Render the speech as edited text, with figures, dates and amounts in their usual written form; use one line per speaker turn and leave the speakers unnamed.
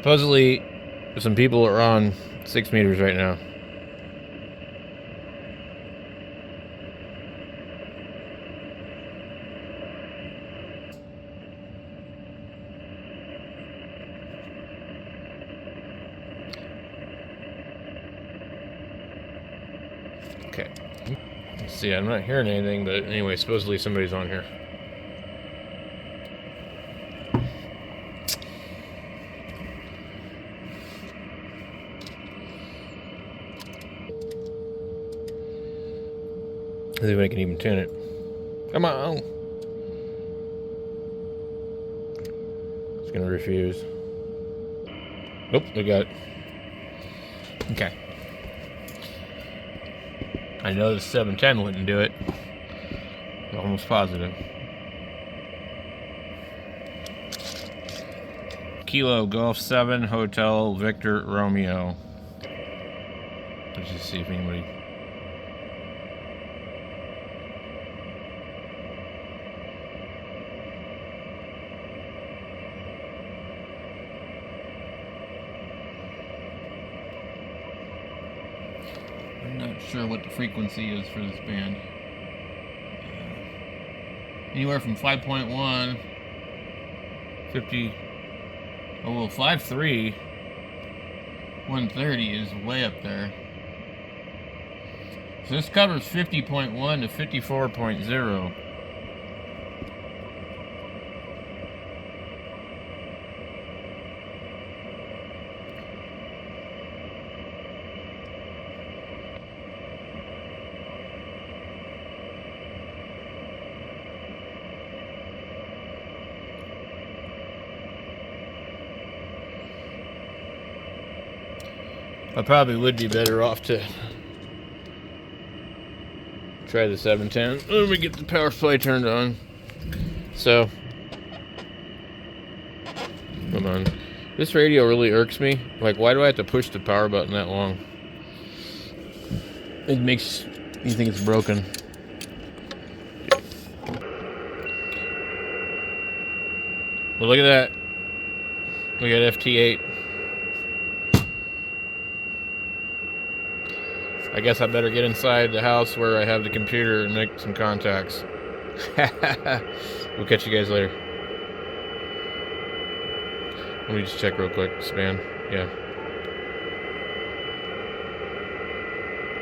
Supposedly, some people are on 6 meters right now. Okay. Let's see, I'm not hearing anything, but anyway, supposedly somebody's on here. I think I can even tune it. Come on. It's gonna refuse. Nope, we got it. Okay. I know the 710 wouldn't do it. I'm almost positive. Kilo Golf 7 Hotel Victor Romeo. Let's just see if anybody. I'm not sure what the frequency is for this band. Anywhere from 5.1, 50. Oh, well, 5.3, 130 is way up there. So this covers 50.1 to 54.0. I probably would be better off to try the 710. Let me get the power supply turned on. So, come on. This radio really irks me. Like, why do I have to push the power button that long? It makes you think it's broken. Well, look at that. We got FT8. I guess I better get inside the house where I have the computer and make some contacts. We'll catch you guys later. Let me just check real quick. Span. Yeah.